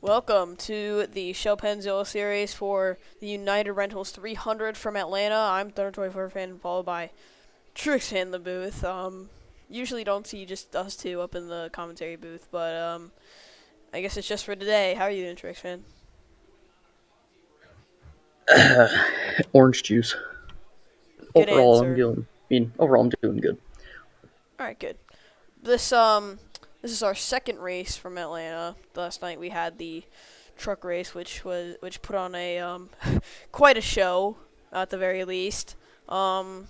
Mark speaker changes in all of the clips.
Speaker 1: Welcome to the Pennzoil series for the United Rentals 300 from Atlanta. I'm Thunder24 fan, followed by Trix in the booth. Usually don't see just us two up in the commentary booth, but I guess it's just for today. How are you doing, Trix fan?
Speaker 2: Orange juice.
Speaker 1: Good
Speaker 2: Overall, I'm
Speaker 1: answer.
Speaker 2: doing. Overall, I'm doing good.
Speaker 1: All right, good. This is our second race from Atlanta. Last night we had the truck race, which put on a quite a show at the very least. Um,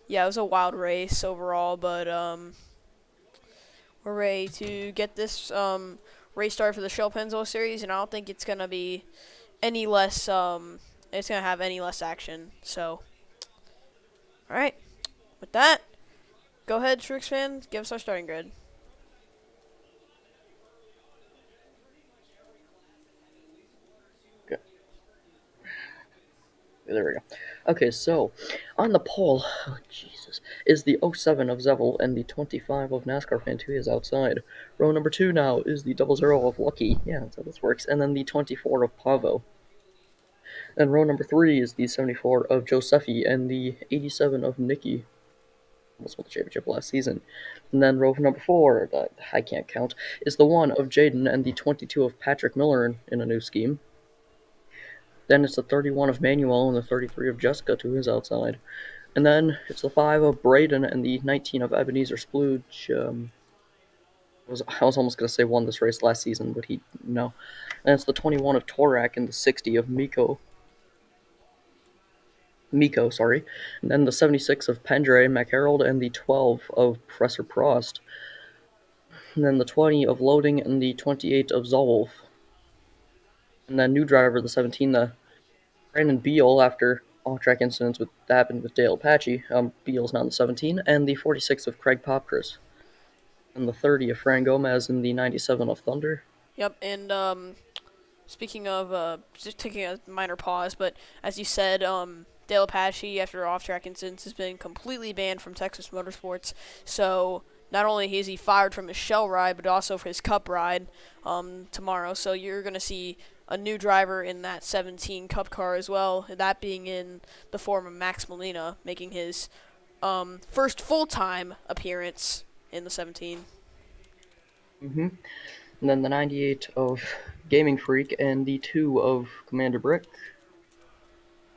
Speaker 1: yeah, it was a wild race overall, but we're ready to get this race started for the Shell Pennzoil series, and I don't think it's gonna be any less. It's gonna have any less action. So, all right, with that, go ahead, Trix fan, give us our starting grid.
Speaker 2: Okay, there we go. Okay, so on the pole, Jesus, is the '07 of Zevel and the '25 of NASCAR fan 2 is outside. Row number 2 now is the '00 of Lucky. Yeah, that's how this works. And then the '24 of Pavo. And row number 3 is the '74 of Josephi and the '87 of Nikki. Almost won the championship last season. And then row number 4, that I can't count, is the 1 of Jaden and the '22 of Patrick Miller in a new scheme. Then it's the 31 of Manuel and the 33 of Jessica to his outside. And then it's the 5 of Braden and the 19 of Ebenezer Splooge. I was almost going to say won this race last season, but no. And it's the 21 of Torak and the 60 of Miko, sorry. And then the 76 of Pendre McHerald and the 12 of Professor Prost. And then the 20 of Loading and the 28 of Zolwolf. And then new driver, the 17, the Brandon Beal, after off-track incidents that happened with Dale Apache. Beal's now in the 17, and the 46 of Craig Popcris. And the 30 of Fran Gomez, and the 97 of Thunder.
Speaker 1: Yep, and speaking of just taking a minor pause, but as you said, Dale Apache, after off-track incidents, has been completely banned from Texas Motorsports. So not only is he fired from his shell ride, but also for his cup ride tomorrow. So you're going to see a new driver in that 17 Cup car as well, that being in the form of Max Molina, making his first full-time appearance in the 17.
Speaker 2: Mm-hmm. And then the 98 of Gaming Freak, and the 2 of Commander Brick.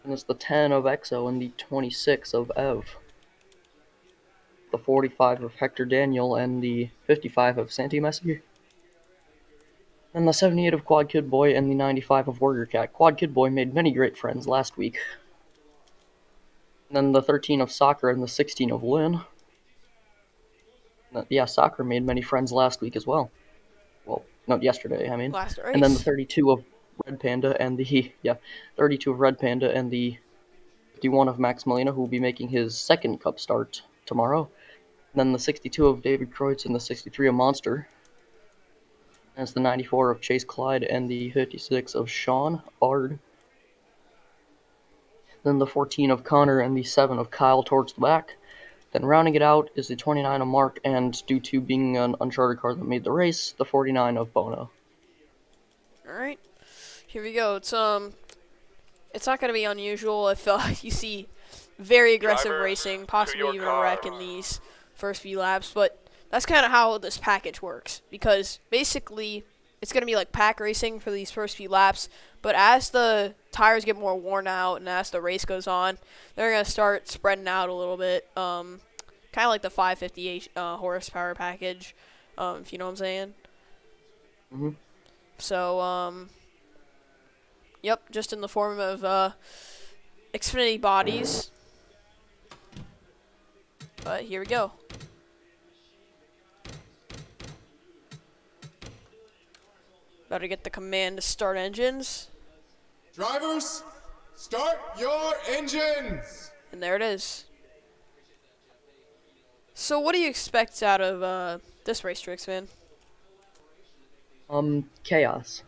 Speaker 2: And it's the 10 of Exo, and the 26 of Ev. The 45 of Hector Daniel, and the 55 of Santi Messi. And the 78 of Quad Kid Boy, and the 95 of Warrior Cat. Quad Kid Boy made many great friends last week. And then the 13 of Soccer, and the 16 of Lynn. Yeah, Soccer made many friends last week as well. Well, not yesterday, I mean.
Speaker 1: Last
Speaker 2: And then the
Speaker 1: race.
Speaker 2: 32 of Red Panda, and the 32 of Red Panda, and the 51 of Max Molina, who will be making his second Cup start tomorrow. And then the 62 of David Kreutz, and the 63 of Monster. And it's the 94 of Chase Clyde, and the 56 of Sean Ard. Then the 14 of Connor, and the 7 of Kyle towards the back. Then rounding it out is the 29 of Mark, and due to being an uncharted car that made the race, the 49 of Bono.
Speaker 1: All right, here we go. It's not going to be unusual if you see very aggressive
Speaker 3: Drivers,
Speaker 1: racing,
Speaker 3: to
Speaker 1: possibly
Speaker 3: your
Speaker 1: even a wreck
Speaker 3: cars.
Speaker 1: in these first few laps. But that's kind of how this package works, because basically it's going to be like pack racing for these first few laps. But as the tires get more worn out and as the race goes on, they're going to start spreading out a little bit, kind of like the 558 horsepower package, if you know what I'm saying.
Speaker 2: Mm-hmm.
Speaker 1: So, yep, just in the form of Xfinity bodies. But here we go. About to get the command to start engines.
Speaker 3: Drivers, start your engines!
Speaker 1: And there it is. So what do you expect out of this race, Trix, man?
Speaker 2: Chaos.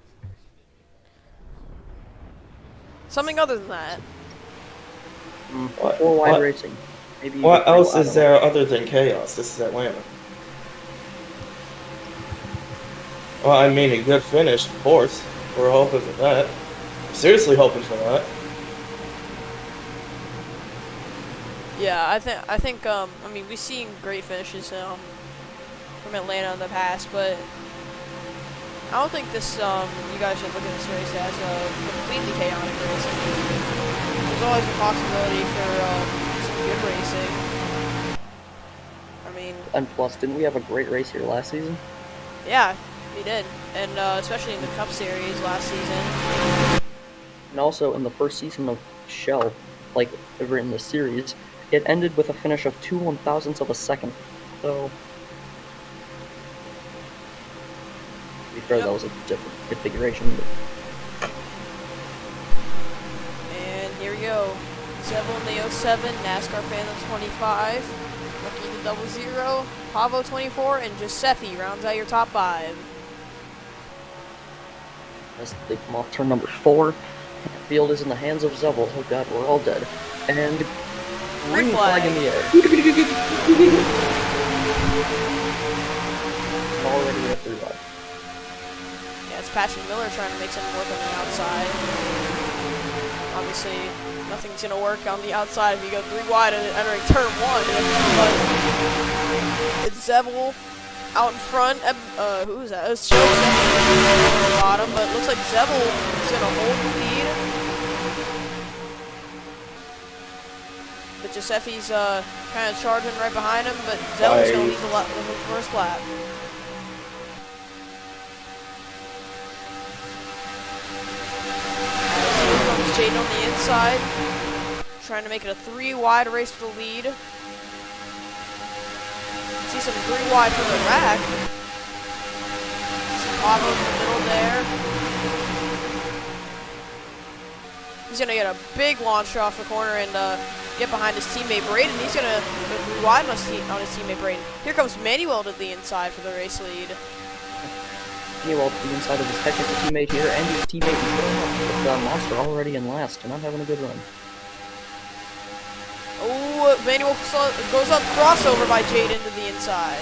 Speaker 1: Something other than that.
Speaker 2: Four wide
Speaker 4: What
Speaker 2: racing. Maybe even
Speaker 4: what
Speaker 2: three
Speaker 4: else
Speaker 2: wide,
Speaker 4: is there other than chaos? This is Atlanta. Well, I mean, a good finish, of course. We're hoping for that. Seriously hoping for that.
Speaker 1: Yeah, I think I mean we've seen great finishes from Atlanta in the past, but I don't think this you guys should look at this race as a completely chaotic race. There's always a possibility for some good racing. I mean,
Speaker 2: And plus, didn't we have a great race here last season?
Speaker 1: yeah, we did, and especially in the Cup Series last season.
Speaker 2: And also in the first season of Shell, like ever in the series, it ended with a finish of 2/1000ths of a second. So, to be fair,
Speaker 1: Yep.
Speaker 2: that was a different configuration. But
Speaker 1: And here we go. Seville in the 07, NASCAR fan of 25, Lucky the 00, Pavo 24, and Giuseppe rounds out your top 5.
Speaker 2: as they come off turn number 4, the field is in the hands of Zebel. Oh god, we're all dead. And green flag in the air. Already at 3 wide.
Speaker 1: Yeah, it's Patrick Miller trying to make something work on the outside. Obviously, nothing's going to work on the outside if you go 3 wide and entering turn 1. But it's Zebel out in front. Who's that? It's Joe Zebel on the bottom, but it looks like Zebel is going to hold the lead. But Giuseppe's kind of charging right behind him, but Zebel's going to lead the first lap. Jaden on the inside, trying to make it a 3 wide race for the lead. See some 3 wide from the rack. Some Pavo in the middle there. He's gonna get a big launch off the corner and get behind his teammate Braden. He's gonna go 3 wide on his teammate Braden. Here comes Manuel to the inside for the race lead.
Speaker 2: Manuel to the inside of his technical teammate here, and his teammate with Monster already in last, and not having a good run.
Speaker 1: Oh, Manuel goes up crossover by Jaden to the inside.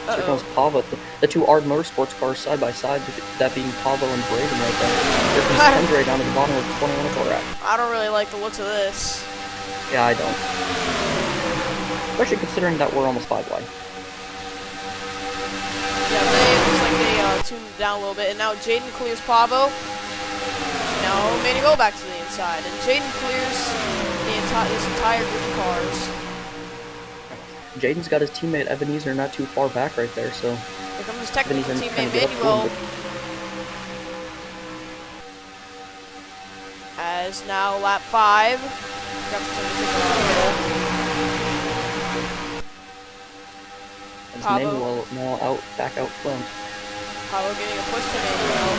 Speaker 2: Here comes Pavo, the 2 Ard Motorsports cars side by side, that being Pavo and Braden right there. Here comes Andre down at the bottom of the 21 rack.
Speaker 1: I don't really like the looks of this.
Speaker 2: Yeah, I don't. Especially considering that we're almost 5 wide.
Speaker 1: Yeah, it looks like they tuned it down a little bit, and now Jaden clears Pavo. Now Manuel back to the inside, and Jaden clears this entire group of cars.
Speaker 2: Jaden's got his teammate Ebenezer not too far back right there, so
Speaker 1: Here comes his technical
Speaker 2: Ebenezer trying
Speaker 1: teammate
Speaker 2: to get up to
Speaker 1: Manuel.
Speaker 2: him,
Speaker 1: As now lap 5. Got to take a
Speaker 2: as
Speaker 1: Pavo.
Speaker 2: Manuel now back out front.
Speaker 1: Pavo getting a push to Manuel.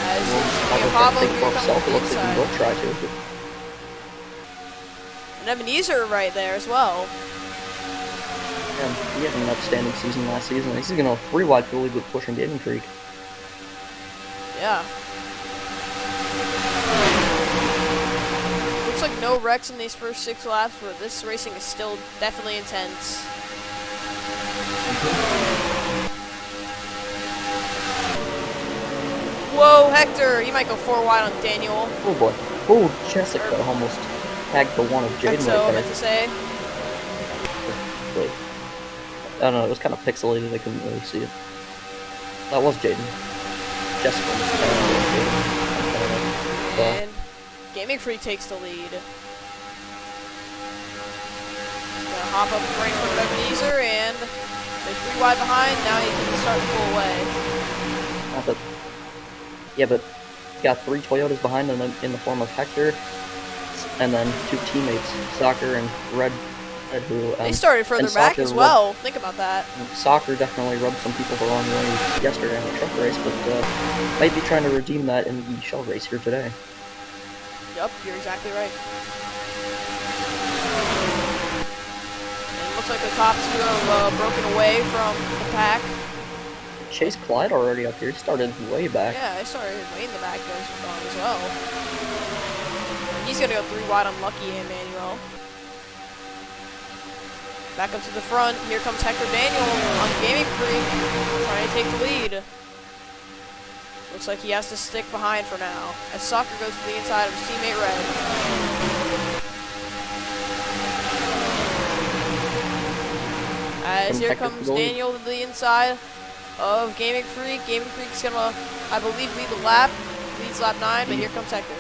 Speaker 1: As
Speaker 2: Pavo
Speaker 1: Pavo
Speaker 2: trying to think
Speaker 1: here
Speaker 2: for
Speaker 1: comes
Speaker 2: himself,
Speaker 1: to
Speaker 2: it
Speaker 1: the
Speaker 2: looks like he
Speaker 1: inside.
Speaker 2: will try to.
Speaker 1: And Ebenezer right there as well.
Speaker 2: Yeah, he had an outstanding season last season. He's going to 3 wide for the lead with pushing Gaming Creek.
Speaker 1: Yeah. Looks like no wrecks in these first 6 laps, but this racing is still definitely intense. Whoa, Hector! He might go 4 wide on Daniel.
Speaker 2: Oh boy. Oh, Jessica almost tagged the one of Jaden
Speaker 1: So I
Speaker 2: right
Speaker 1: meant
Speaker 2: there.
Speaker 1: to say.
Speaker 2: Wait. I don't know, it was kind of pixelated, I couldn't really see it. That was Jaden. Jessica was Jaden.
Speaker 1: And Gaming Freak takes the lead. Gonna hop up right in front of Ebenezer, and they're 3 wide behind. Now he can start to pull away.
Speaker 2: Yeah, but got 3 Toyotas behind him in the form of Hector, and then 2 teammates, Soccer and Red, who
Speaker 1: They started further back as well. Think about that.
Speaker 2: Soccer definitely rubbed some people the wrong way yesterday in the truck race, but might be trying to redeem that in the shell race here today.
Speaker 1: Yup, you're exactly right. And it looks like the top 2 have broken away from the pack.
Speaker 2: Chase Clyde already up here. He started way back.
Speaker 1: Yeah, I started way in the back as well. And he's gonna go 3 wide on Lucky and Manuel. Back up to the front. Here comes Hector Daniel on Gaming Freak, trying to take the lead. Looks like he has to stick behind for now, as Soccer goes to the inside of his teammate Red. As here comes Daniel to the inside of Gaming Freak. Gaming Freak's gonna, I believe, lead the lap. Leads lap 9, but here comes Hector.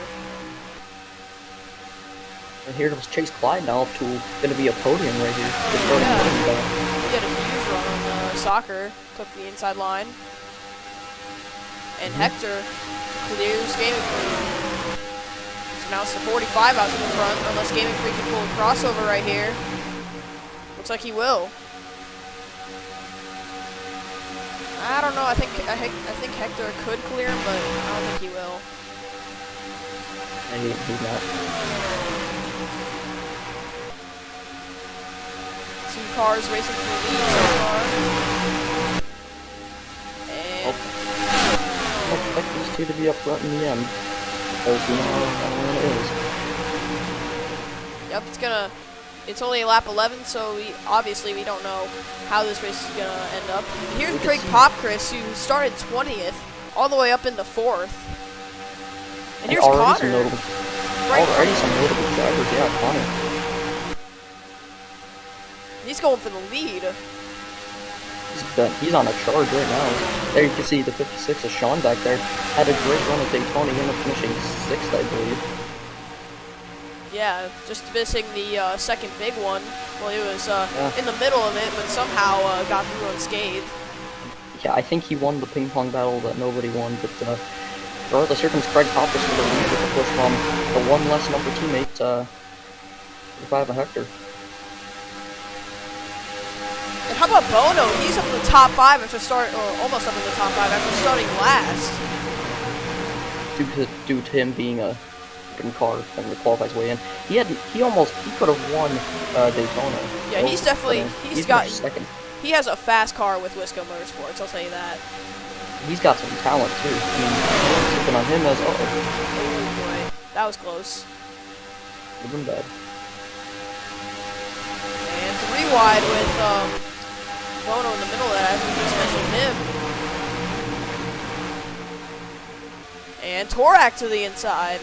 Speaker 2: And here comes Chase Clyde now up to going to be a podium right here.
Speaker 1: Yeah. He had a huge run on Soccer. Took the inside line. And Hector clears Gaming Freak. So now it's the 45 out to the front, unless Gaming Freak can pull a crossover right here. Looks like he will. I don't know. I think Hector could clear him, but I don't think he will.
Speaker 2: And he's not.
Speaker 1: Two cars racing for the lead so far. And
Speaker 2: I expect these two to be up front in the end. Because you know how it is.
Speaker 1: yep, it's only lap 11, so we don't know how this race is gonna end up. Here's Craig Popchris, who started 20th, all the way up into 4th. And here's Connor.
Speaker 2: Already some notable drivers, yeah, Connor.
Speaker 1: He's going for the lead.
Speaker 2: He's on a charge right now. There you can see the 56 of Sean back there. Had a great run at Daytona, ended up finishing 6th, I believe.
Speaker 1: Yeah, just missing the second big one. Well, he was in the middle of it, but somehow got through unscathed.
Speaker 2: Yeah, I think he won the ping pong battle that nobody won, but regardless, here comes Craig Popchris with the lead with the push from the one less number teammate, 5 of Hector.
Speaker 1: And how about Bono? He's up in the top 5 after almost up in the top 5 after starting last.
Speaker 2: Due to him being a good car and the qualifies way in, he could have won Daytona.
Speaker 1: Yeah, he's definitely
Speaker 2: he's got second.
Speaker 1: He has a fast car with Wisco Motorsports. I'll tell you that.
Speaker 2: He's got some talent too. I mean, looking on him as
Speaker 1: oh boy, that was close.
Speaker 2: Would have been bad.
Speaker 1: And 3 wide with Bono in the middle of that. We just mentioned him. And Torak to the inside.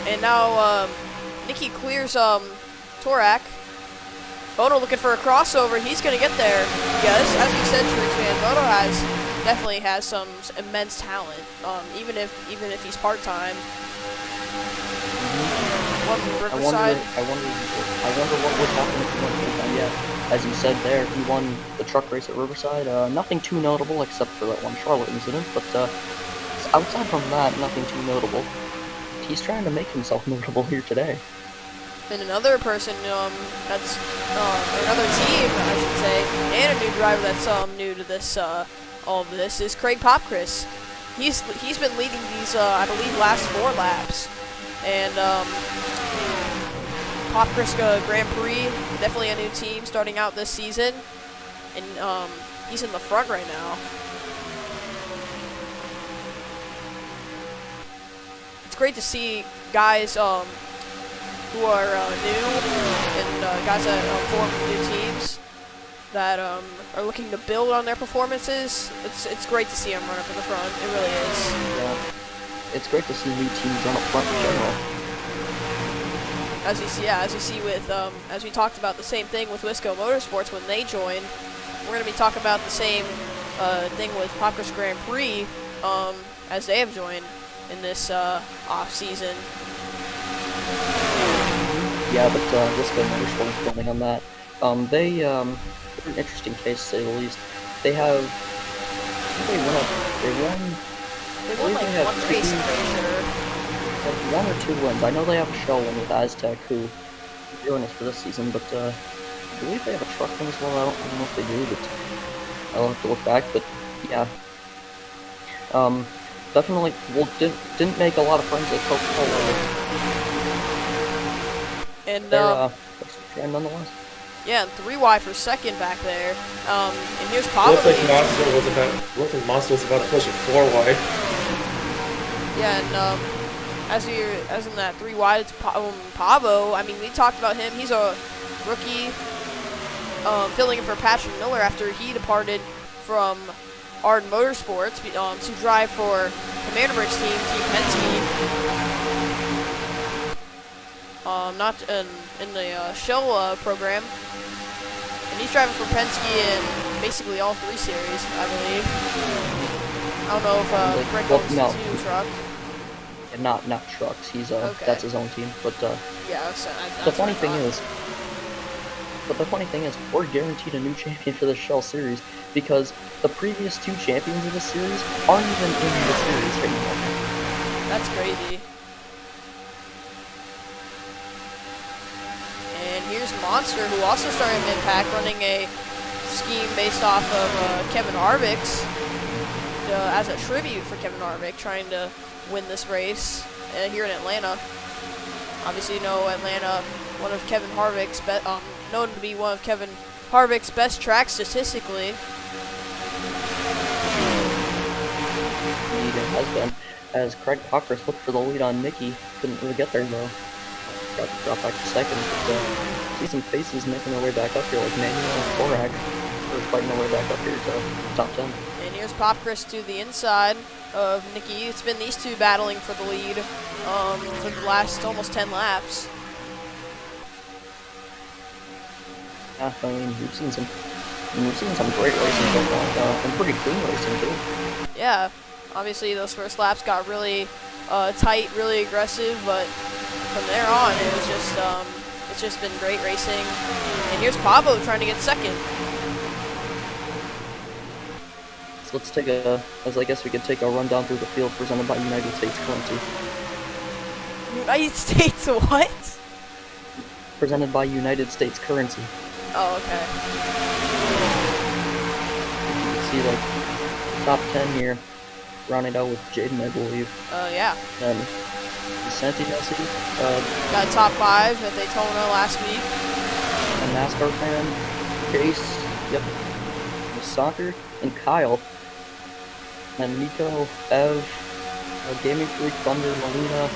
Speaker 1: And now Nikki clears Torak. Bono looking for a crossover. He's going to get there. Yes, as we said, Trix man, Bono definitely has some immense talent. Even if he's part-time. Riverside.
Speaker 2: I wonder what would happen if he went full-time. Yeah, as you said there, he won the truck race at Riverside. Nothing too notable except for that one Charlotte incident, but outside from that, nothing too notable. He's trying to make himself notable here today.
Speaker 1: And another person that's another team, I should say, and a new driver that's new to this all of this is Craig Popchris. He's been leading these I believe last 4 laps. And Popchris Grand Prix, definitely a new team starting out this season, and he's in the front right now. It's great to see guys who are new and guys that form new teams that are looking to build on their performances. It's great to see them run up in the front. It really is.
Speaker 2: Yeah. It's great to see new teams run up front in general.
Speaker 1: As you see with, as we talked about the same thing with Wisco Motorsports when they joined, we're going to be talking about the same thing with Popchris Grand Prix as they have joined in this off-season.
Speaker 2: Yeah, but Wisco Motorsports building on that. They're an interesting case to say the least. They have, they won
Speaker 1: like 1 race, I'm pretty sure.
Speaker 2: Like 1 or 2 wins. I know they have a show win with Aztec, who joined us for this season, but I believe they have a truck win as well. I don't know if they do, but I'll have to look back. But yeah, definitely. Well, didn't make a lot of friends at Coca-Cola. And nonetheless.
Speaker 1: Yeah, and 3 wide for second back there. And here's probably.
Speaker 4: Looks like Monster was about to push it 4 wide.
Speaker 1: Yeah, and as in that 3 wide, it's Pavo. I mean, we talked about him. He's a rookie, filling in for Patrick Miller after he departed from Arden Motorsports to drive for Commander Bridge Team Penske. Not in the Shell program, and he's driving for Penske in basically all 3 series, I believe. I don't know if Rick owns the 2 truck.
Speaker 2: Not trucks. He's
Speaker 1: Okay.
Speaker 2: That's his own team. But
Speaker 1: Yeah, so
Speaker 2: the funny thing is, we're guaranteed a new champion for the Shell series because the previous 2 champions of the series aren't even in the series anymore.
Speaker 1: That's crazy. And here's Monster, who also started Mid-Pack, running a scheme based off of Kevin Harvick's as a tribute for Kevin Harvick, trying to win this race here in Atlanta. Obviously, you know Atlanta, one of Kevin Harvick's known to be one of Kevin Harvick's best tracks statistically.
Speaker 2: Indeed, it has been. As Craig Cockers looked for the lead on Nicky, couldn't really get there though. Got to drop back to second, but see some faces making their way back up here, like Manuel and Korak. They're fighting their way back up here to top 10.
Speaker 1: And here's Pop Chris to the inside of Nicky. It's been these 2 battling for the lead for the last almost 10 laps.
Speaker 2: Yeah, I mean, we've seen some great racing so far, and pretty clean racing too.
Speaker 1: Yeah, obviously those first laps got really tight, really aggressive, but from there on it's just been great racing. And here's Pablo trying to get second.
Speaker 2: So let's take I guess we could take a rundown through the field presented by United States Currency.
Speaker 1: United States what?
Speaker 2: Presented by United States Currency.
Speaker 1: Oh, okay.
Speaker 2: You can see like top 10 here, rounded out with Jaden, I believe.
Speaker 1: Yeah.
Speaker 2: And Santi Messi,
Speaker 1: Got top 5 at Daytona last week.
Speaker 2: a NASCAR fan, Chase, yep, Soccer, and Kyle, and Nico, Ev, Gaming Freak, Thunder, Molina,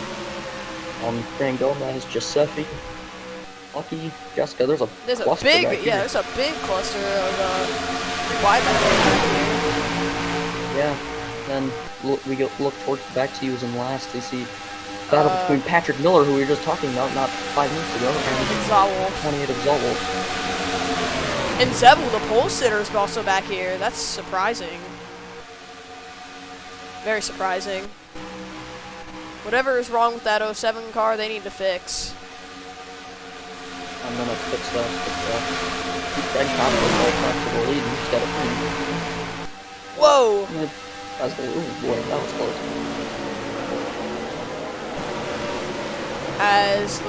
Speaker 2: Fran Gomez, Giuseppe, Lucky, Jessica. There's a cluster
Speaker 1: big,
Speaker 2: back here.
Speaker 1: there's a big cluster of wide back there.
Speaker 2: Yeah, then we look towards the back to you in last. You see battle between Patrick Miller, who we were just talking about not 5 minutes ago, and
Speaker 1: Zawolf.
Speaker 2: 28 of Zawolf.
Speaker 1: And Zevel, the pole sitter, is also back here. That's surprising. Very surprising. Whatever is wrong with that 07 car, they need to fix.
Speaker 2: I'm gonna fix that. Keep Fred Cochran right back to the lead instead of him.
Speaker 1: Whoa!
Speaker 2: Ooh, boy, that was close.
Speaker 1: As,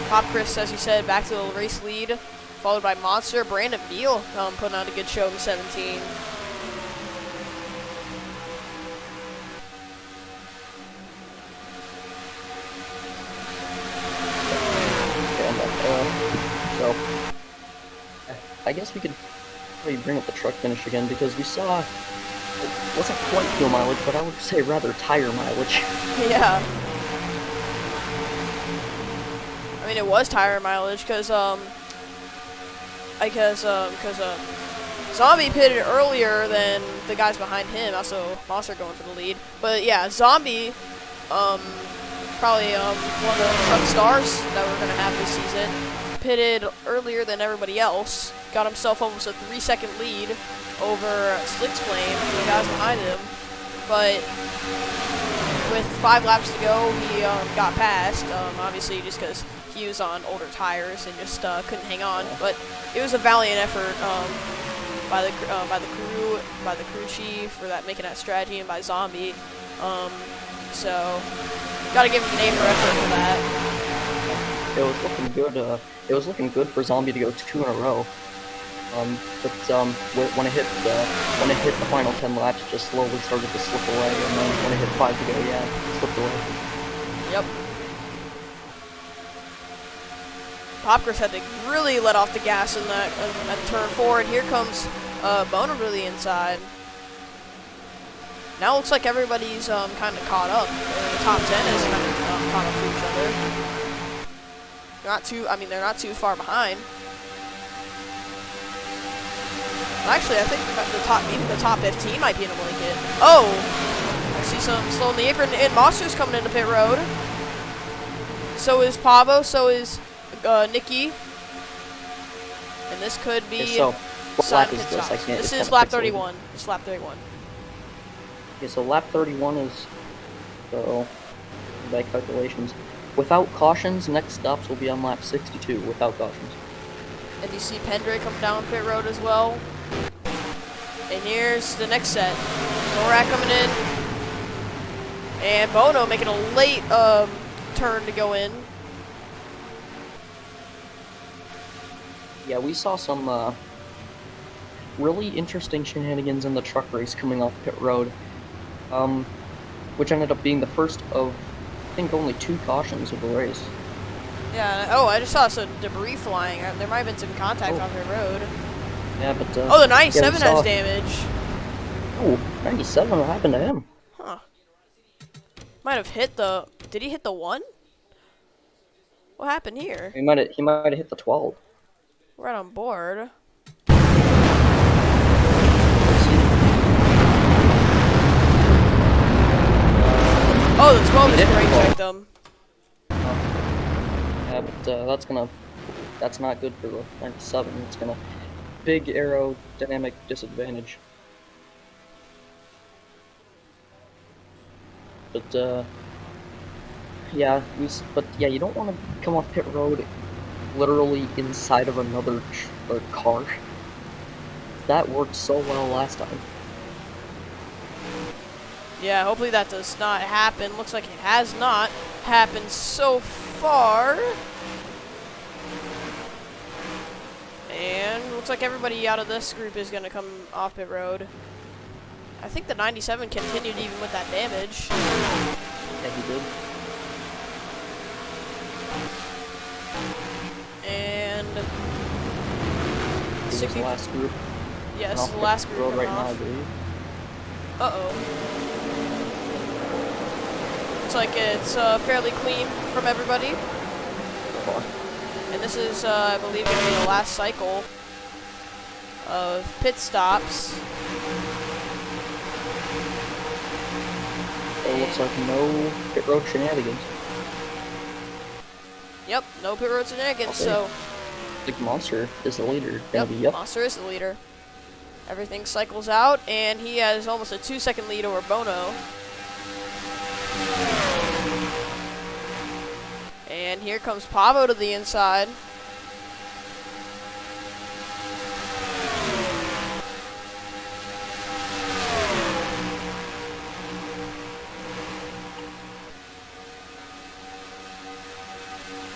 Speaker 1: Pop Chris, as you said, back to the race lead, followed by Monster. Brandon Beal putting on a good show in 17.
Speaker 2: So, I guess we could probably bring up the truck finish again because we saw it wasn't quite fuel mileage, but I would say rather tire mileage.
Speaker 1: Yeah. I mean, it was tire mileage because Zombie pitted earlier than the guys behind him. Also, Monster going for the lead. But yeah, Zombie, probably one of the truck stars that we're gonna have this season, pitted earlier than everybody else. Got himself almost a 3-second lead over Slick's Flame, the guys behind him. But with 5 laps to go, he got passed. Obviously, just because he was on older tires and just couldn't hang on. But it was a valiant effort by the crew chief for that, making that strategy, and by Zombie. So gotta give him an A for effort for that.
Speaker 2: It was looking good. It was looking good for Zombie to go 2 in a row. But when it hit the final 10 laps, it just slowly started to slip away, and then when it hit 5 to go, yeah, it slipped away.
Speaker 1: Yep. Popkers had to really let off the gas in that at turn 4, and here comes Bono to the inside. Now it looks like everybody's kind of caught up. The top 10 is kind of caught up to each other. Not too. I mean, they're not too far behind. Actually, I think even the top 15 might be in a blanket. Oh, I see some slow in the apron, and Monster's coming into pit road. So is Pavo. So is Nikki. And this could be.
Speaker 2: Okay, so what lap is this? I can't.
Speaker 1: This is lap 31. It's lap 31.
Speaker 2: Okay, so lap 31 is, so, by calculations. Without cautions, next stops will be on lap 62, without cautions.
Speaker 1: And you see Pendray come down pit road as well. And here's the next set. Norak coming in. And Bono making a late turn to go in.
Speaker 2: Yeah, we saw some really interesting shenanigans in the truck race coming off pit road. Which ended up being the first of, I think, only 2 cautions of the race.
Speaker 1: Yeah, oh, I just saw some debris flying. There might have been some contact on the road.
Speaker 2: Yeah, but,
Speaker 1: oh, the 97
Speaker 2: yeah,
Speaker 1: has damage.
Speaker 2: Oh, 97, what happened to him?
Speaker 1: Huh. Might have hit the, did he hit the 1? What happened here?
Speaker 2: He might have hit the 12.
Speaker 1: Right on board. Oh, the 12 is going to check them.
Speaker 2: Yeah, but that's not good for the 97. It's gonna big aerodynamic disadvantage. But yeah, you don't want to come off pit road literally inside of another car. That worked so well last time.
Speaker 1: Yeah, hopefully that does not happen. Looks like it has not happened so far. And looks like everybody out of this group is going to come off pit road. I think the 97 continued even with that damage.
Speaker 2: Yeah, he did.
Speaker 1: And
Speaker 2: This is the last group.
Speaker 1: Yeah, this is the last group
Speaker 2: road right
Speaker 1: off.
Speaker 2: now, I believe.
Speaker 1: Uh-oh. Looks like it's fairly clean from everybody. And this is, I believe, going to be the last cycle of pit stops.
Speaker 2: It looks like no pit road shenanigans.
Speaker 1: Yep, no pit road shenanigans,
Speaker 2: Okay.
Speaker 1: so...
Speaker 2: Big Monster is the leader.
Speaker 1: Yep,
Speaker 2: Yep.
Speaker 1: Monster is the leader. Everything cycles out, and he has almost a 2-second lead over Bono. And here comes Pavo to the inside.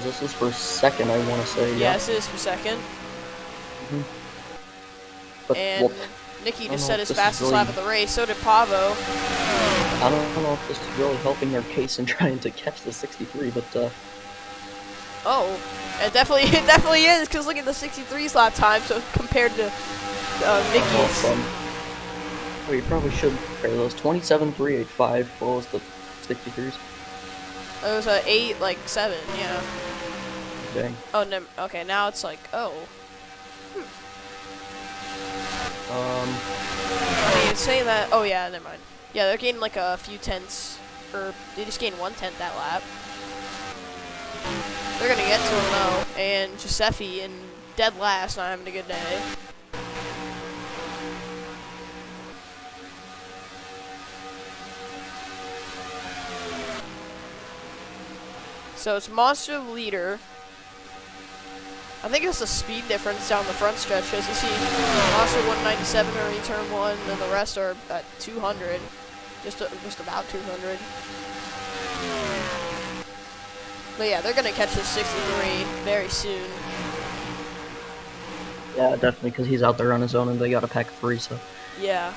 Speaker 2: This is for second, I want to say.
Speaker 1: Yes, it is for second.
Speaker 2: But,
Speaker 1: And
Speaker 2: well,
Speaker 1: Nikki
Speaker 2: I don't
Speaker 1: just
Speaker 2: know
Speaker 1: set
Speaker 2: if
Speaker 1: his
Speaker 2: this is
Speaker 1: fastest
Speaker 2: really-
Speaker 1: lap of the race. So did Pavo.
Speaker 2: I don't know if this is really helping their case in trying to catch the 63, but
Speaker 1: Oh, it definitely is. Because look at the 63's lap time. So compared to Nikki's.
Speaker 2: well, you probably should compare those. 27.385. What was the 63s?
Speaker 1: It was 7, yeah.
Speaker 2: Dang.
Speaker 1: Oh, no, okay, now it's like, oh. I mean, saying that, oh yeah, never mind. Yeah, they're gaining like a few tenths, or they just gained 1/10 that lap. They're gonna get to him though, and Giuseppe in dead last, not having a good day. So it's Monster leader. I think it's a speed difference down the front stretch, because you see Monster 197 already turn 1, and the rest are at 200. Just about 200. But yeah, they're going to catch this 63 very soon.
Speaker 2: Yeah, definitely, because he's out there on his own and they got a pack of 3, so.
Speaker 1: Yeah.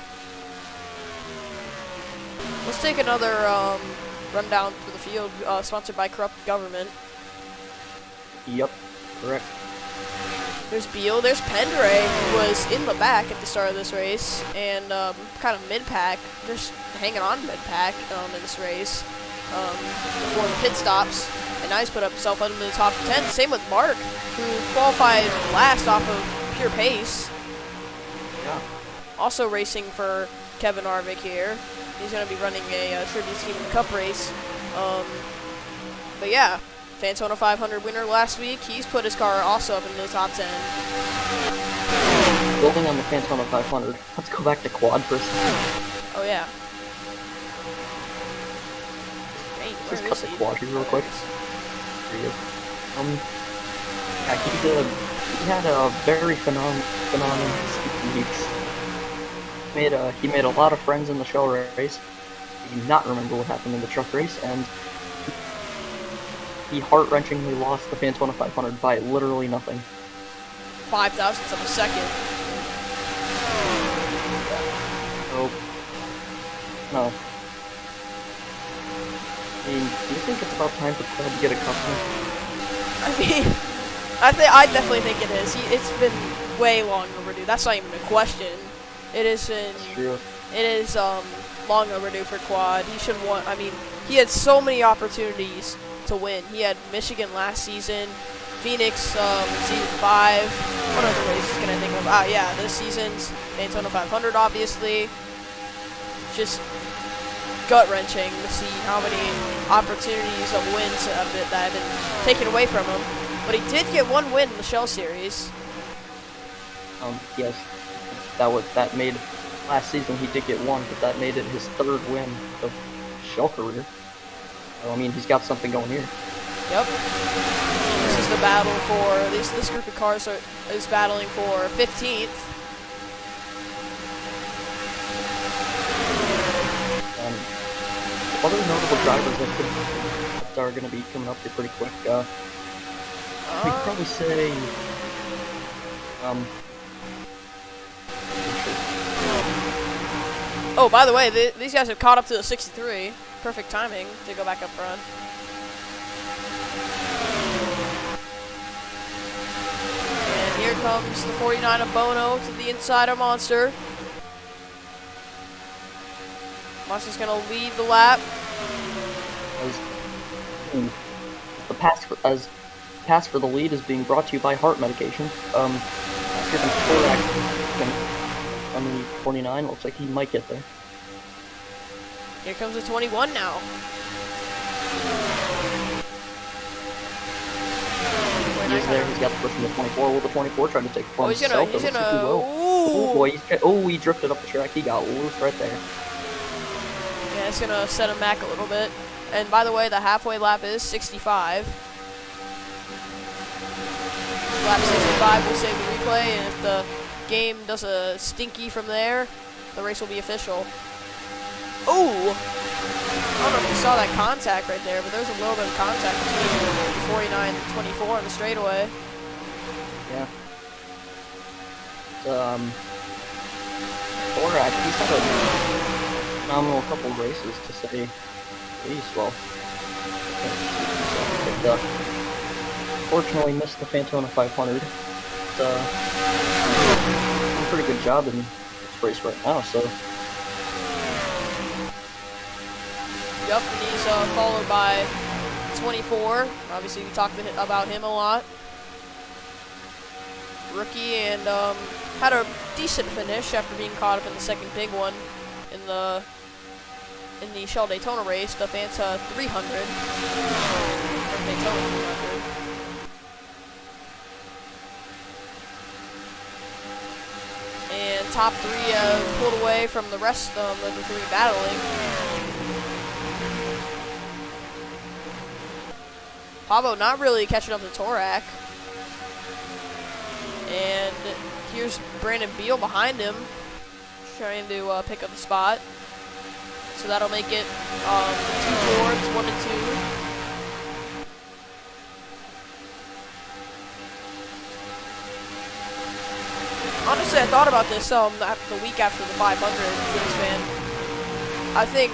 Speaker 1: Let's take another rundown through the field, sponsored by Corrupt Government.
Speaker 2: Yep, correct.
Speaker 1: There's Beal. There's Pendray, who was in the back at the start of this race, and kind of mid-pack, just hanging on mid-pack in this race before the pit stops. And now he's put up himself under the top 10. Same with Mark, who qualified last off of pure pace.
Speaker 2: Yeah.
Speaker 1: Also racing for Kevin Harvick here. He's going to be running a Tribute Team Cup race. But yeah, Fantona 500 winner last week. He's put his car also up into the top 10.
Speaker 2: Building on the Pantone 500, let's go back to quad for a second.
Speaker 1: Oh yeah. Dang,
Speaker 2: Just
Speaker 1: where
Speaker 2: cut
Speaker 1: is
Speaker 2: the
Speaker 1: he?
Speaker 2: quad here real quick. There he is. Yeah, he had a very phenomenal weeks. He made a lot of friends in the shell race. He did not remember what happened in the truck race, and he heart-wrenchingly lost the Pantone 500 by literally nothing.
Speaker 1: 5,000ths of a second.
Speaker 2: So, no. I mean, do you think it's about time for Club to get a customer?
Speaker 1: I mean, I definitely think it is. It's been way long overdue. That's not even a question. It is long overdue for Quad. He should want. I mean, he had so many opportunities to win. He had Michigan last season, Phoenix in season 5. What other races can I think of? Yeah, this season's Daytona 500, obviously. Just gut-wrenching to see how many opportunities of wins that have been taken away from him. But he did get one win in the Shell Series.
Speaker 2: Yes, that made last season he did get one, but that made it his 3rd win of Shell career. So, I mean, he's got something going here.
Speaker 1: Yep. This is the battle for this group of cars is battling for 15th.
Speaker 2: Other notable drivers that are going to be coming up here pretty quick. We could probably say,
Speaker 1: Oh, by the way, these guys have caught up to the 63. Perfect timing to go back up front. And here comes the 49 of Bono to the inside of Monster. Monster's going to lead the lap.
Speaker 2: The pass for the lead is being brought to you by heart medication. On the 49, looks like he might get there.
Speaker 1: Here comes the 21 now.
Speaker 2: He's there. He's got the push from the 24. Will the 24 try to take it for himself?
Speaker 1: He's gonna.
Speaker 2: Oh boy! He drifted up the track. He got loose right there.
Speaker 1: Yeah, it's gonna set him back a little bit. And by the way, the halfway lap is 65. Lap 65 will save the replay, and if the game does a stinky from there, the race will be official. Oh! I don't know if you saw that contact right there, but there's a little bit of contact between 49 and 24 on the straightaway.
Speaker 2: Yeah. Thorak, he's had a phenomenal couple races to say the least. Well, but, fortunately missed the Fantona 500. Doing a pretty good job in this race right now, so.
Speaker 1: Yep, and he's followed by 24. Obviously, we talked about him a lot. Rookie, and had a decent finish after being caught up in the second big one in the Shell Daytona race, the Fanta 300. Or Daytona 300. And top 3 pulled away from the rest of the 3 battling. Pavo not really catching up to Thorak. And here's Brandon Beal behind him, trying to pick up the spot. So that'll make it 2 boards, 1 and 2. Honestly, I thought about this the week after the 500 for this fan. I think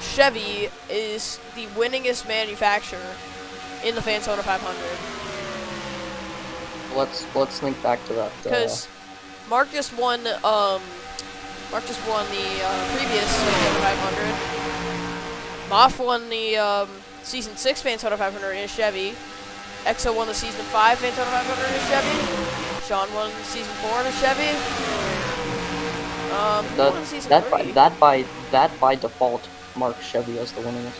Speaker 1: Chevy is the winningest manufacturer in the Fantona 500.
Speaker 2: let's think back to that.
Speaker 1: Because Mark just won the previous Daytona 500. Moff won the season 6 Daytona 500 in a Chevy. EXO won the season 5 Daytona 500 in a Chevy. Sean won season 4 in a Chevy. Who won season 3?
Speaker 2: That by default marks Chevy as the winningest.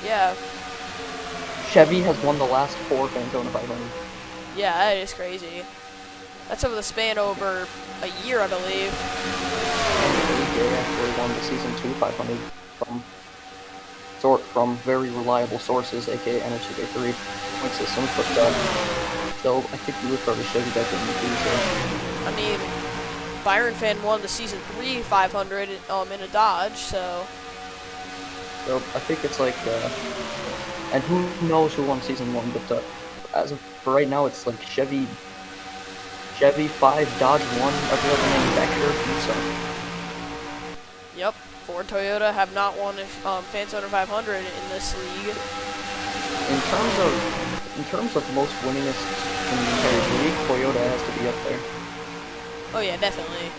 Speaker 1: Yeah.
Speaker 2: Chevy has won the last 4 Daytona 500.
Speaker 1: Yeah, that is crazy. That's over the span over a year, I believe.
Speaker 2: They actually won the season 2 500 from very reliable sources, aka NH3 point systems, but still, I think you would probably Chevy back in the so.
Speaker 1: I mean, Byron Fan won the season 3 500 in a Dodge, so.
Speaker 2: So I think it's like, and who knows who won season 1, but as of for right now, it's like Chevy 5, Dodge 1, every other manufacturer, so.
Speaker 1: Yep, Ford, Toyota have not won a Daytona 500 in this league.
Speaker 2: In terms of most winningest in the entire league, Toyota has to be up there.
Speaker 1: Oh yeah, definitely.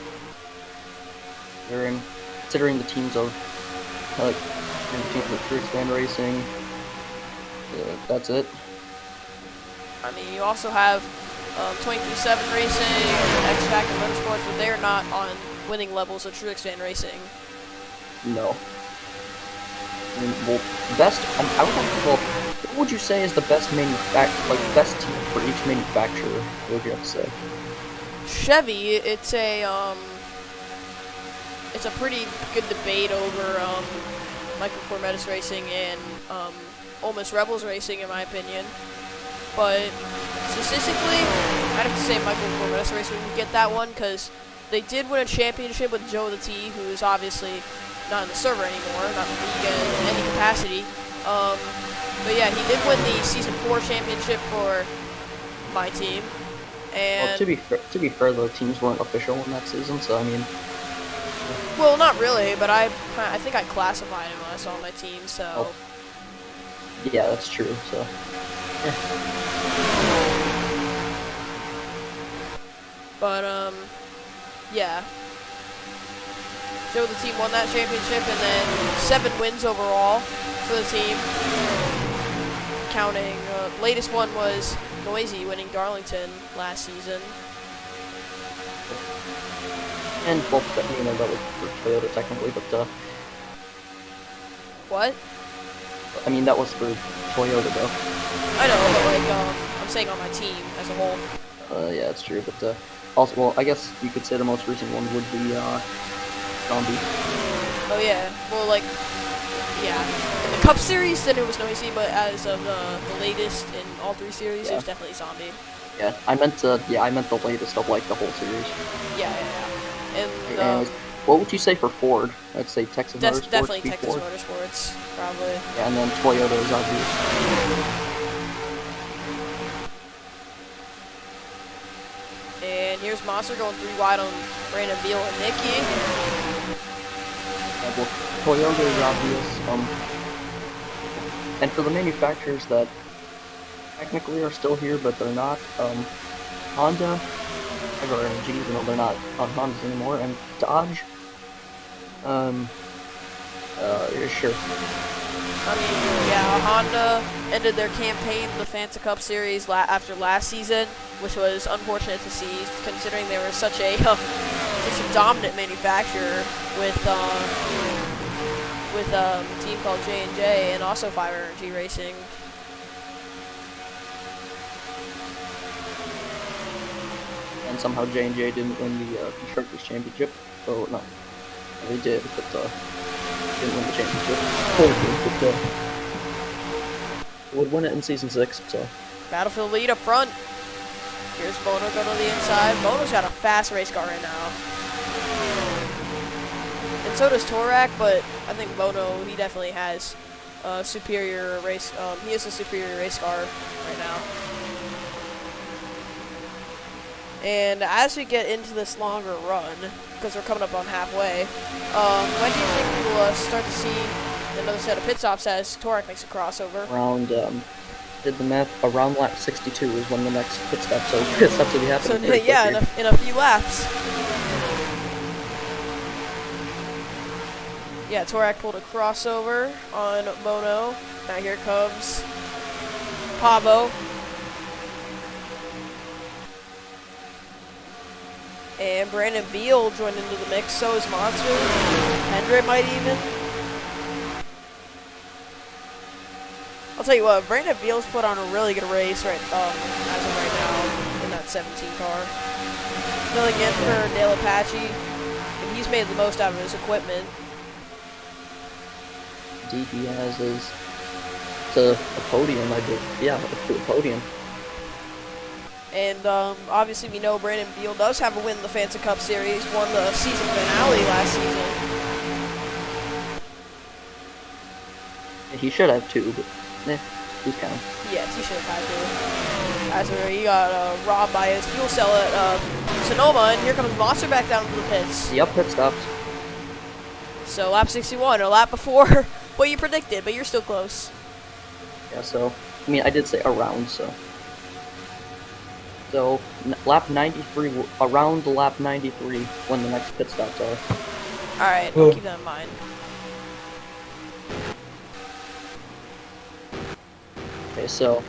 Speaker 2: Considering the teams of like the teams of True Expand Racing, that's it.
Speaker 1: I mean, you also have 23/7 Racing, X Factor Motorsports, but they're not on winning levels of True Expand Racing.
Speaker 2: No. I mean, well, best. I would have to. Well, what would you say is the best best team for each manufacturer? What would you have to say?
Speaker 1: Chevy, it's a pretty good debate over Michael Cormettis Racing and Almost Rebels Racing, in my opinion. But statistically, I'd have to say Michael Cormettis Racing would get that one because they did win a championship with Joe the T, who is obviously not in the server anymore, not in the league in any capacity. But yeah, he did win the season 4 championship for my team. And
Speaker 2: well, to be fair, the teams weren't official in that season, so I mean.
Speaker 1: Well, not really, but I think I classified him when I saw my team, so.
Speaker 2: Oh. Yeah, that's true. So.
Speaker 1: But yeah. So the team won that championship, and then 7 wins overall for the team. Counting, latest one was Noisy winning Darlington last season.
Speaker 2: And well, that was for Toyota technically, but
Speaker 1: What?
Speaker 2: I mean that was for Toyota though.
Speaker 1: I know, but like I'm saying on my team as a whole.
Speaker 2: Yeah, that's true, but also, well, I guess you could say the most recent one would be Zombie.
Speaker 1: Oh yeah, well like, yeah. In the Cup Series, then it was Noisy, but as of the latest in all 3 series, it was definitely Zombie.
Speaker 2: Yeah, I meant the latest of like the whole series.
Speaker 1: Yeah.
Speaker 2: And what would you say for Ford? I'd say Texas Motorsports.
Speaker 1: Definitely Texas
Speaker 2: Ford.
Speaker 1: Motorsports, probably.
Speaker 2: Yeah, and then Toyota is obvious.
Speaker 1: And here's Monster going 3 wide on Brandon Beal and Nicky.
Speaker 2: Yeah, well, Toyota is obvious. And for the manufacturers that technically are still here, but they're not, Honda, or MG, even though they're not on Hondas anymore, and Dodge, sure.
Speaker 1: I mean, yeah, Honda ended their campaign in the Fanta Cup Series after last season, which was unfortunate to see, considering they were such a dominant manufacturer with a team called J&J and also Fire Energy Racing.
Speaker 2: And somehow J&J didn't win the Constructors' Championship. So, no. They did, but didn't win the championship. But would win it in Season 6, so.
Speaker 1: Battlefield lead up front. Here's Bono going to the inside. Bono's got a fast race car right now. And so does Torak, but I think Bono, he definitely has a superior race. He has a superior race car right now. And as we get into this longer run, because we're coming up on halfway, when do you think we will start to see another set of pit stops as Torak makes a crossover?
Speaker 2: Around, Did the math. Around lap 62 is when the next pit stop. So pit stops will be
Speaker 1: So
Speaker 2: happening pretty
Speaker 1: yeah,
Speaker 2: quick
Speaker 1: in a few laps. Yeah, Torak pulled a crossover on Bono. Now here comes Pavo. And Brandon Beal joined into the mix, so is Monster. Hendrick might even. I'll tell you what, Brandon Beal's put on a really good race as of right now in that 17 car. Filling in for Dale Apache, and he's made the most out of his equipment.
Speaker 2: Indeed, he has his to a podium, I did. Yeah, to a podium.
Speaker 1: And obviously we know Brandon Beal does have a win in the Fancy Cup Series, won the season finale last season.
Speaker 2: He should have two, but who's counting?
Speaker 1: Yes, he should have had to. As he got robbed by his fuel cell at Sonoma, and here comes Monster back down to the pits.
Speaker 2: Yep, pit stops.
Speaker 1: So lap 61, a lap before what you predicted, but you're still close.
Speaker 2: Yeah, so, I mean, I did say around, so. So, lap 93, around lap 93, when the next pit stops are.
Speaker 1: Alright, I'll keep that in mind.
Speaker 2: Okay, so,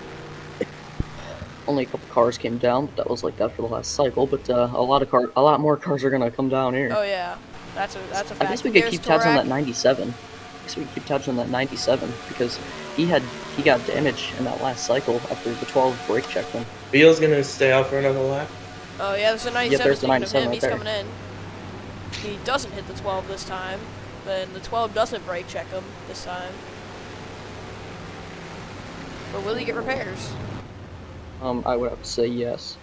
Speaker 2: only a couple cars came down, but that was like that for the last cycle, but a lot more cars are gonna come down here.
Speaker 1: Oh yeah, that's a fact.
Speaker 2: I guess we could keep tabs on that 97. I guess we could keep tabs on that 97, because he got damage in that last cycle after the 12 brake checked him.
Speaker 4: Beal's gonna stay out for another lap.
Speaker 1: Oh yeah, there's a 97.
Speaker 2: Yep, there's the
Speaker 1: Speaking of
Speaker 2: 97
Speaker 1: him,
Speaker 2: right
Speaker 1: he's
Speaker 2: there.
Speaker 1: coming in. He doesn't hit the 12 this time, but the 12 doesn't brake check him this time. But will he get repairs?
Speaker 2: I would have to say yes.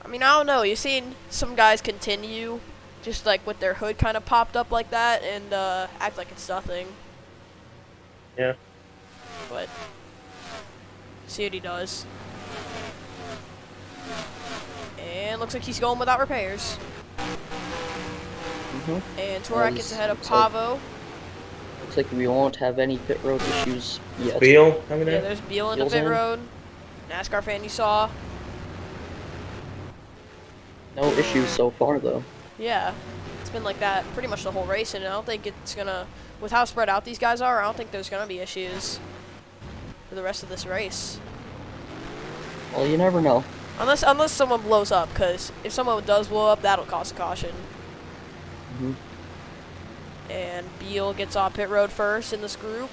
Speaker 1: I mean, I don't know. You've seen some guys continue, just like with their hood kind of popped up like that, and act like it's nothing.
Speaker 4: Yeah.
Speaker 1: But see what he does. And looks like he's going without repairs. And Torak gets ahead of Pavo.
Speaker 2: Looks like we won't have any pit road issues yet.
Speaker 4: Beal coming
Speaker 1: Yeah,
Speaker 4: in.
Speaker 1: there's Beal in the
Speaker 2: Beal's
Speaker 1: pit
Speaker 2: in.
Speaker 1: road. NASCAR fan you saw.
Speaker 2: No issues so far, though.
Speaker 1: Yeah, it's been like that pretty much the whole race, and I don't think it's gonna, with how spread out these guys are, I don't think there's gonna be issues for the rest of this race.
Speaker 2: Well, you never know.
Speaker 1: Unless someone blows up, because if someone does blow up, that'll cause a caution. And Beal gets on pit road first in this group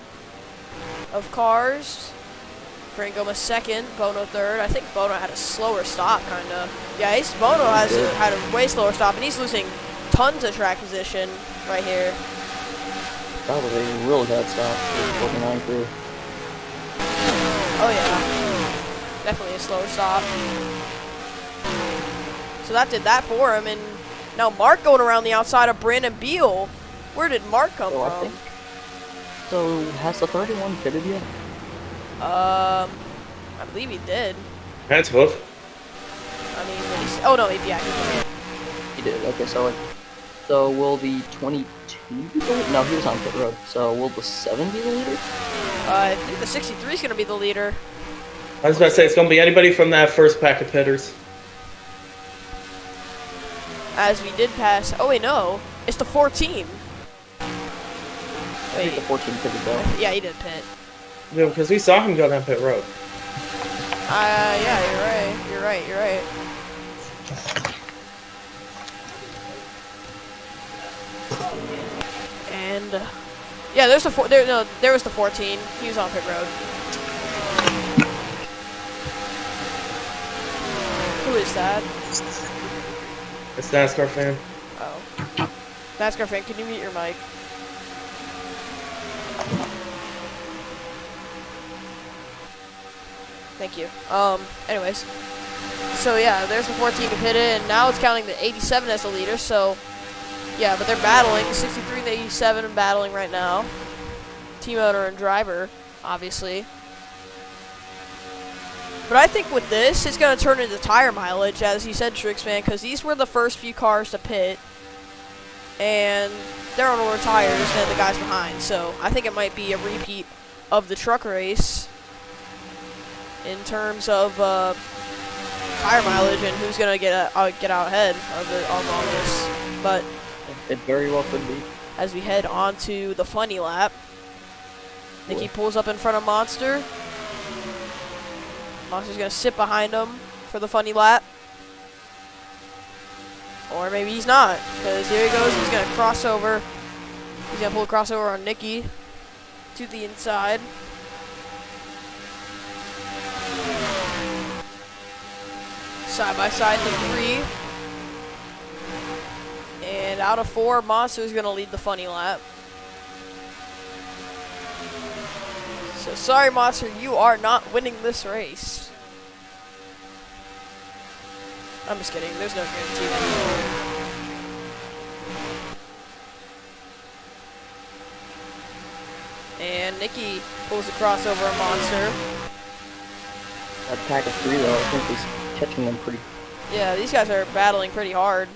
Speaker 1: of cars. Frank Gomez second, Bono third. I think Bono had a slower stop, kind of. Yeah, Bono had a way slower stop, and he's losing tons of track position right here.
Speaker 2: That was a really bad stop for the 49 crew.
Speaker 1: Oh yeah, definitely a slower stop. So that did that for him, and now Mark going around the outside of Brandon Beal. Where did Mark come
Speaker 2: So I
Speaker 1: from?
Speaker 2: think. So has the 31 pitted yet?
Speaker 1: I believe he did.
Speaker 4: That's hoof.
Speaker 1: I mean, oh no, yeah, he did.
Speaker 2: He did. Okay, so will the 22 be the leader? No, he was on pit road. So will the 7 be the leader?
Speaker 1: I think the 63 is gonna be the leader.
Speaker 4: I was about to say it's gonna be anybody from that first pack of pitters.
Speaker 1: As we did pass. Oh wait, no, it's the 14.
Speaker 2: I think the 14 pitted though.
Speaker 1: Yeah, he did pit.
Speaker 4: Yeah, because we saw him go down pit road.
Speaker 1: Yeah, you're right. And yeah, there was the 14. He was on pit road. Who is that?
Speaker 4: It's NASCAR fan.
Speaker 1: Oh, NASCAR fan, can you mute your mic? Thank you. Anyways. So yeah, there's the 14 to pit it, and now it's counting the 87 as the leader, so yeah, but they're battling. The 63 and the 87 are battling right now. Team owner and driver, obviously. But I think with this, it's going to turn into tire mileage, as you said, Trixman, because these were the first few cars to pit, and they're on older tires than the guys behind, so I think it might be a repeat of the truck race. in terms of tire mileage and who's gonna get out ahead on this. But
Speaker 2: It very well could be.
Speaker 1: as we head onto the funny lap, Nicky pulls up in front of Monster. Monster's gonna sit behind him for the funny lap. Or maybe he's not, because here he goes, he's gonna cross over. He's gonna pull a crossover on Nicky to the inside. Side by side to 3. And out of 4, Monster's gonna lead the funny lap. So sorry, Monster, you are not winning this race. I'm just kidding, there's no guarantee. And Nicky pulls a crossover on Monster.
Speaker 2: That pack of 3 though, I think he's catching them pretty.
Speaker 1: Yeah, these guys are battling pretty hard.